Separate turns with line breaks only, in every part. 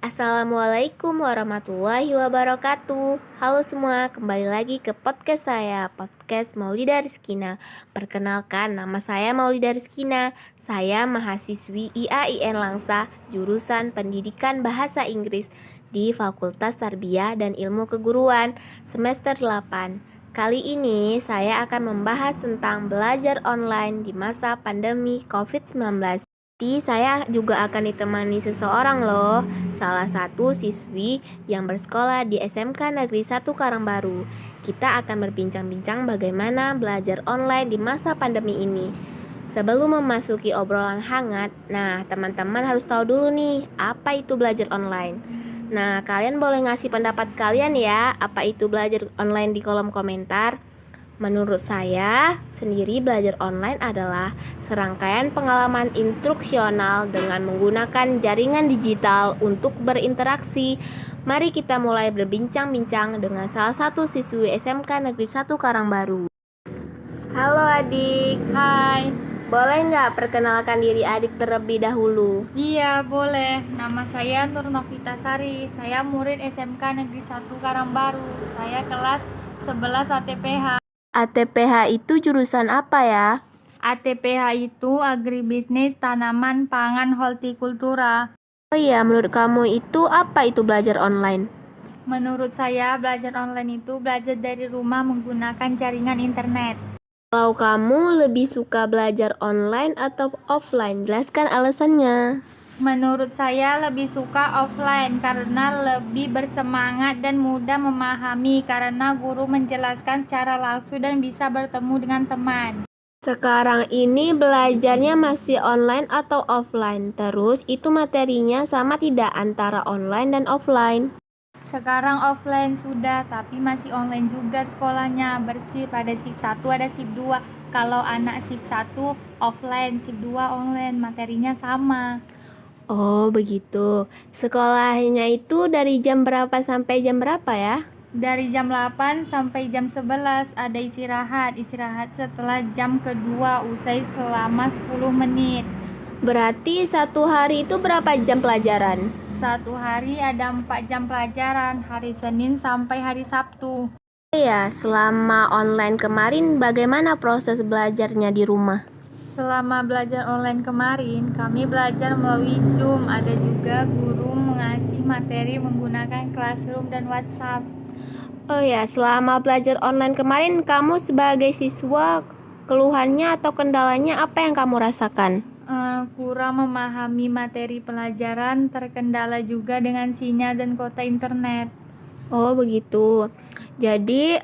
Assalamualaikum warahmatullahi wabarakatuh. Halo semua, kembali lagi ke podcast saya, podcast Maulida Rizkina. Perkenalkan, nama saya Maulida Rizkina. Saya mahasiswi IAIN Langsa, jurusan Pendidikan Bahasa Inggris di Fakultas Tarbiyah dan Ilmu Keguruan, semester 8. Kali ini saya akan membahas tentang belajar online di masa pandemi COVID-19. Saya juga akan ditemani seseorang loh, salah satu siswi yang bersekolah di SMK Negeri 1 Karangbaru. Kita akan berbincang-bincang bagaimana belajar online di masa pandemi ini. Sebelum memasuki obrolan hangat, teman-teman harus tahu dulu nih, apa itu belajar online. Kalian boleh ngasih pendapat kalian ya, apa itu belajar online di kolom komentar. Menurut saya sendiri, belajar online adalah serangkaian pengalaman instruksional dengan menggunakan jaringan digital untuk berinteraksi. Mari kita mulai berbincang-bincang dengan salah satu siswi SMK Negeri 1 Karangbaru. Halo adik.
Hai.
Boleh nggak perkenalkan diri adik terlebih dahulu?
Iya, boleh. Nama saya Nur Novita Sari. Saya murid SMK Negeri 1 Karangbaru. Saya kelas 11 ATPH.
ATPH itu jurusan apa ya?
ATPH itu agribisnis tanaman pangan hortikultura.
Oh iya, menurut kamu itu apa itu belajar online?
Menurut saya, belajar online itu belajar dari rumah menggunakan jaringan internet.
Kalau kamu lebih suka belajar online atau offline, jelaskan alasannya.
Menurut saya lebih suka offline karena lebih bersemangat dan mudah memahami karena guru menjelaskan secara langsung dan bisa bertemu dengan teman.
Sekarang ini belajarnya masih online atau offline? Terus itu materinya sama tidak antara online dan offline?
Sekarang offline sudah, tapi masih online juga sekolahnya. Bersih pada shift 1 ada shift 2. Kalau anak shift 1 offline, shift 2 online, materinya sama.
Oh begitu. Sekolahnya itu dari jam berapa sampai jam berapa ya?
Dari jam 8 sampai jam 11 ada istirahat. Istirahat setelah jam kedua usai selama 10 menit.
Berarti satu hari itu berapa jam pelajaran?
Satu hari ada 4 jam pelajaran, hari Senin sampai hari Sabtu.
Iya, selama online kemarin bagaimana proses belajarnya di rumah?
Selama belajar online kemarin, kami belajar melalui Zoom. Ada juga guru mengasih materi menggunakan Classroom dan WhatsApp.
Oh ya, selama belajar online kemarin kamu sebagai siswa, keluhannya atau kendalanya apa yang kamu rasakan?
Kurang memahami materi pelajaran, terkendala juga dengan sinyal dan kuota internet.
Oh begitu. Jadi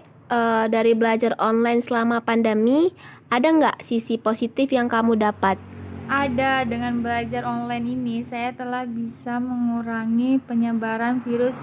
dari belajar online selama pandemi, ada nggak sisi positif yang kamu dapat?
Ada, dengan belajar online ini saya telah bisa mengurangi penyebaran virus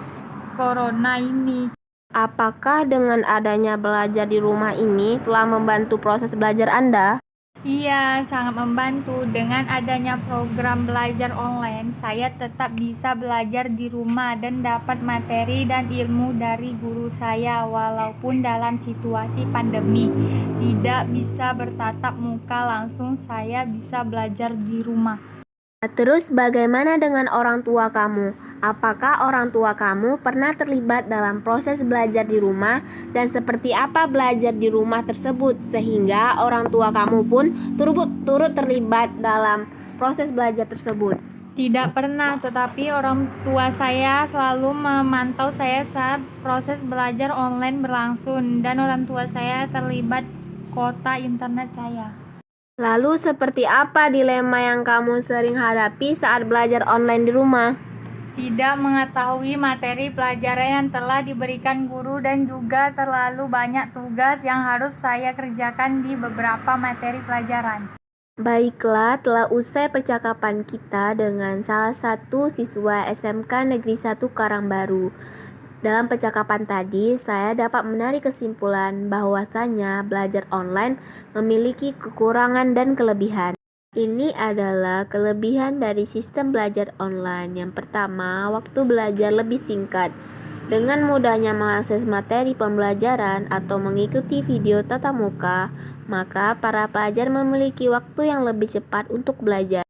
corona ini.
Apakah dengan adanya belajar di rumah ini telah membantu proses belajar Anda?
Iya, sangat membantu. Dengan adanya program belajar online, saya tetap bisa belajar di rumah dan dapat materi dan ilmu dari guru saya walaupun dalam situasi pandemi. Tidak bisa bertatap muka langsung, saya bisa belajar di rumah.
Terus bagaimana dengan orang tua kamu? Apakah orang tua kamu pernah terlibat dalam proses belajar di rumah dan seperti apa belajar di rumah tersebut sehingga orang tua kamu pun turut terlibat dalam proses belajar tersebut?
Tidak pernah, tetapi orang tua saya selalu memantau saya saat proses belajar online berlangsung dan orang tua saya terlibat kuota internet saya.
Lalu seperti apa dilema yang kamu sering hadapi saat belajar online di rumah?
Tidak mengetahui materi pelajaran yang telah diberikan guru dan juga terlalu banyak tugas yang harus saya kerjakan di beberapa materi pelajaran.
Baiklah, telah usai percakapan kita dengan salah satu siswa SMK Negeri 1 Karangbaru. Dalam percakapan tadi, saya dapat menarik kesimpulan bahwasanya belajar online memiliki kekurangan dan kelebihan. Ini adalah kelebihan dari sistem belajar online. Yang pertama, waktu belajar lebih singkat. Dengan mudahnya mengakses materi pembelajaran atau mengikuti video tatap muka, maka para pelajar memiliki waktu yang lebih cepat untuk belajar.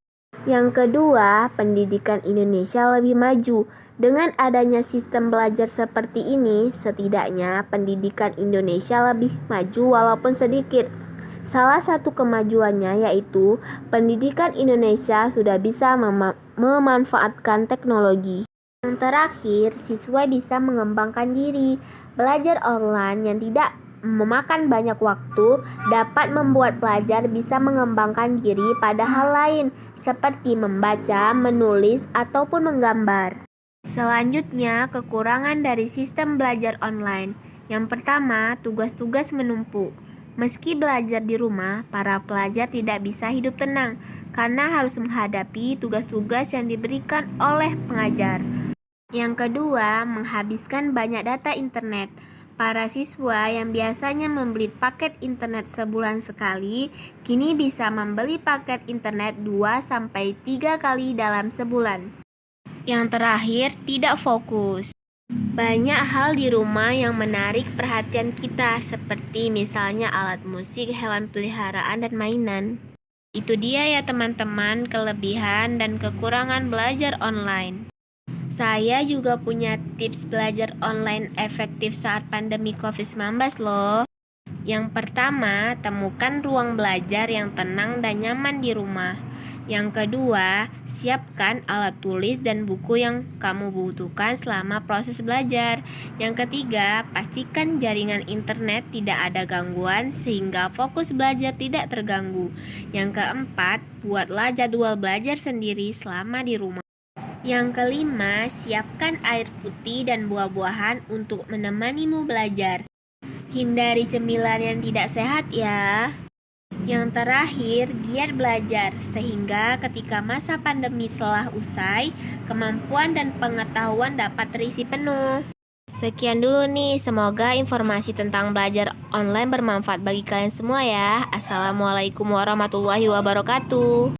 Yang kedua, pendidikan Indonesia lebih maju. Dengan adanya sistem belajar seperti ini, setidaknya pendidikan Indonesia lebih maju walaupun sedikit. Salah satu kemajuannya yaitu pendidikan Indonesia sudah bisa memanfaatkan teknologi. Yang terakhir, siswa bisa mengembangkan diri. Belajar online yang tidak memakan banyak waktu dapat membuat pelajar bisa mengembangkan diri pada hal lain seperti membaca, menulis, ataupun menggambar. Selanjutnya, kekurangan dari sistem belajar online. Yang pertama, tugas-tugas menumpuk. Meski belajar di rumah, para pelajar tidak bisa hidup tenang karena harus menghadapi tugas-tugas yang diberikan oleh pengajar. Yang kedua, menghabiskan banyak data internet. Para siswa yang biasanya membeli paket internet sebulan sekali, kini bisa membeli paket internet 2-3 kali dalam sebulan. Yang terakhir, tidak fokus. Banyak hal di rumah yang menarik perhatian kita, seperti misalnya alat musik, hewan peliharaan, dan mainan. Itu dia ya teman-teman, kelebihan dan kekurangan belajar online. Saya juga punya tips belajar online efektif saat pandemi COVID-19 loh. Yang pertama, temukan ruang belajar yang tenang dan nyaman di rumah. Yang kedua, siapkan alat tulis dan buku yang kamu butuhkan selama proses belajar. Yang ketiga, pastikan jaringan internet tidak ada gangguan sehingga fokus belajar tidak terganggu. Yang keempat, buatlah jadwal belajar sendiri selama di rumah. Yang kelima, siapkan air putih dan buah-buahan untuk menemanimu belajar. Hindari cemilan yang tidak sehat ya. Yang terakhir, giat belajar, sehingga ketika masa pandemi telah usai, kemampuan dan pengetahuan dapat terisi penuh. Sekian dulu nih, semoga informasi tentang belajar online bermanfaat bagi kalian semua ya. Assalamualaikum warahmatullahi wabarakatuh.